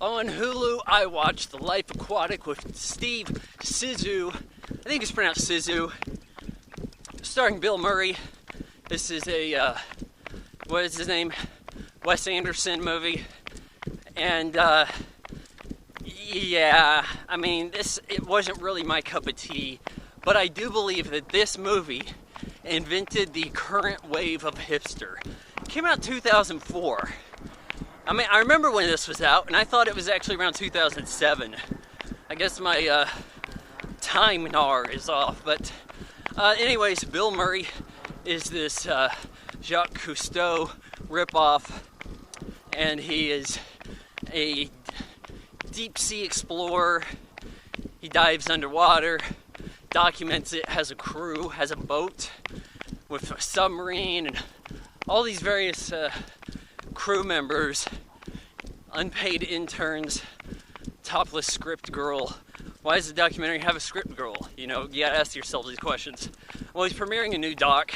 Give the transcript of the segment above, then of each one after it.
On Hulu, I watched The Life Aquatic with Steve Zissou. I think it's pronounced Zissou. Starring Bill Murray. This is a, what is his name? Wes Anderson movie. And, yeah, I mean, it wasn't really my cup of tea. But I do believe that this movie invented the current wave of hipster. It came out in 2004. I mean, I remember when this was out, and I thought it was actually around 2007. I guess my time nar is off, but anyways, Bill Murray is this Jacques Cousteau ripoff, and he is a deep sea explorer. He dives underwater, documents it, has a crew, has a boat with a submarine, and all these various crew members, unpaid interns, topless script girl. Why does the documentary have a script girl? You know, you gotta ask yourself these questions. Well, he's premiering a new doc.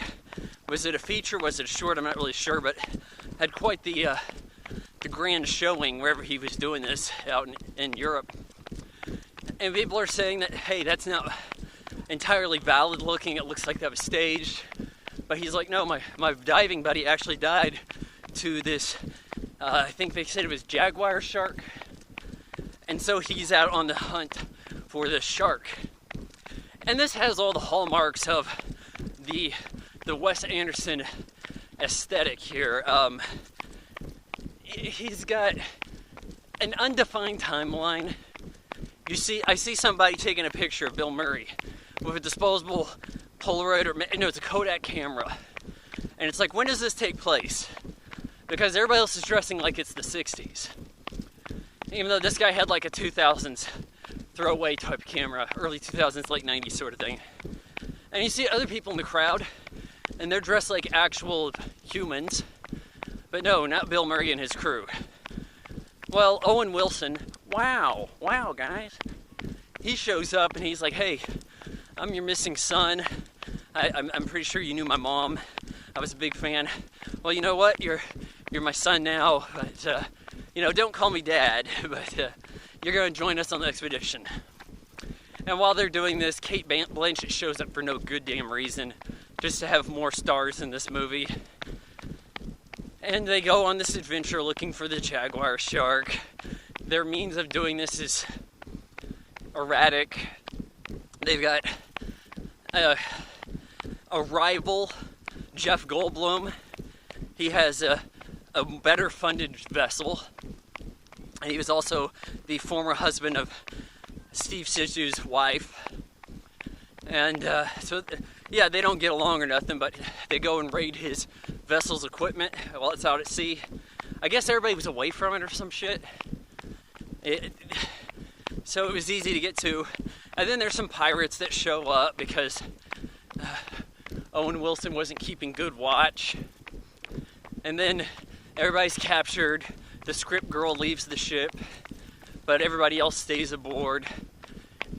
Was it a feature? Was it a short? I'm not really sure, but had quite the grand showing wherever he was doing this out in Europe. And people are saying that, hey, that's not entirely valid looking. It looks like that was staged. But he's like, no, my diving buddy actually died to this, I think they said it was jaguar shark. And so he's out on the hunt for this shark. And this has all the hallmarks of the Wes Anderson aesthetic here. He's got an undefined timeline. I see somebody taking a picture of Bill Murray with a disposable Polaroid, it's a Kodak camera. And it's like, when does this take place? Because everybody else is dressing like it's the 60s. Even though this guy had like a 2000s throwaway type camera, early 2000s, late 90s sort of thing. And you see other people in the crowd, and they're dressed like actual humans. But no, not Bill Murray and his crew. Well, Owen Wilson, wow guys. He shows up and he's like, hey, I'm your missing son. I'm pretty sure you knew my mom. I was a big fan. Well, you know what? You're my son now, but, don't call me dad, but you're going to join us on the expedition. And while they're doing this, Cate Blanchett shows up for no good damn reason, just to have more stars in this movie. And they go on this adventure looking for the jaguar shark. Their means of doing this is erratic. They've got a rival, Jeff Goldblum. He has a better funded vessel. And he was also the former husband of Steve Zissou's wife. And they don't get along or nothing, but they go and raid his vessel's equipment while it's out at sea. I guess everybody was away from it or some shit. So it was easy to get to. And then there's some pirates that show up because Owen Wilson wasn't keeping good watch. And then everybody's captured. The script girl leaves the ship, but everybody else stays aboard.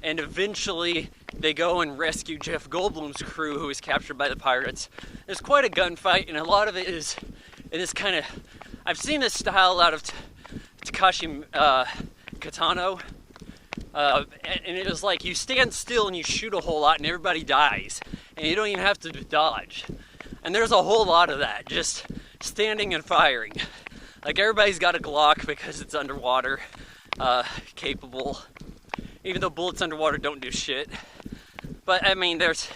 And eventually they go and rescue Jeff Goldblum's crew, who is captured by the pirates. There's quite a gunfight, and a lot of it is kind of... I've seen this style out of Takashi Kitano. And it was like you stand still and you shoot a whole lot and everybody dies. And you don't even have to dodge. And there's a whole lot of that, just standing and firing. Like everybody's got a Glock because it's underwater, capable. Even though bullets underwater don't do shit. But I mean, there's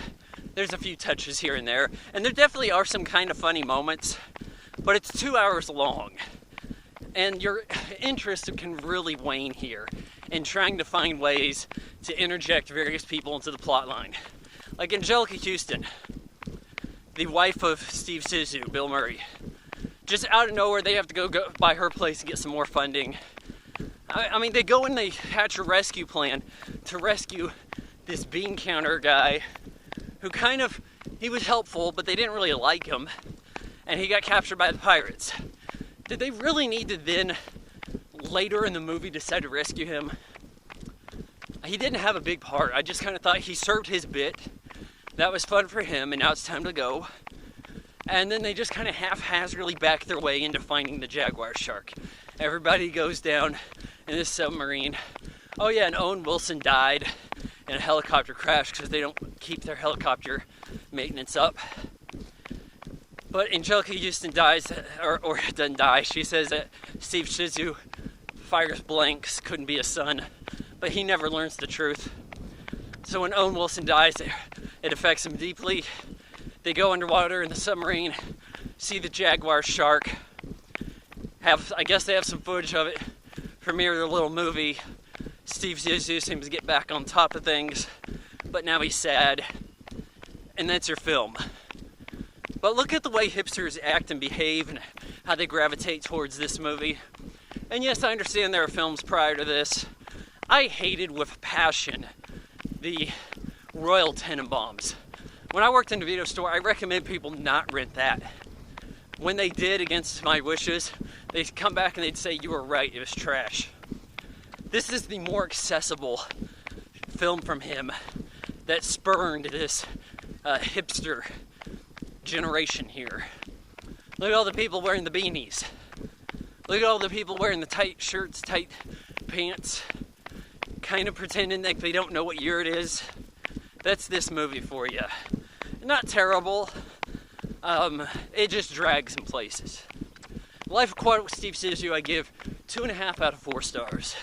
a few touches here and there. And there definitely are some kind of funny moments. But it's 2 hours long. And your interest can really wane here in trying to find ways to interject various people into the plot line. Like Anjelica Huston, the wife of Steve Zissou, Bill Murray. Just out of nowhere, they have to go by her place and get some more funding. I mean, they go and they hatch a rescue plan to rescue this bean counter guy who he was helpful, but they didn't really like him. And he got captured by the pirates. Did they really need to then, later in the movie, decide to rescue him? He didn't have a big part. I just kind of thought he served his bit. That was fun for him, and now it's time to go. And then they just kind of haphazardly back their way into finding the jaguar shark. Everybody goes down in this submarine. Oh yeah, and Owen Wilson died in a helicopter crash because they don't keep their helicopter maintenance up. But Anjelica Huston dies, or doesn't die. She says that Steve Zissou fires blanks, couldn't be a son, but he never learns the truth. So when Owen Wilson dies, it affects him deeply. They go underwater in the submarine, see the jaguar shark. I guess they have some footage of it. Premiere their little movie. Steve Zissou seems to get back on top of things, but now he's sad. And that's your film. But look at the way hipsters act and behave and how they gravitate towards this movie. And yes, I understand there are films prior to this. I hated with passion the Royal Tenenbaums. When I worked in the video store, I recommend people not rent that. When they did, against my wishes, they'd come back and they'd say, you were right, it was trash. This is the more accessible film from him that spurned this hipster generation here. Look at all the people wearing the beanies. Look at all the people wearing the tight shirts, tight pants, kind of pretending like they don't know what year it is. That's this movie for you. Not terrible. It just drags in places. Life Aquatic with Steve Zissou, I give 2.5 out of 4 stars.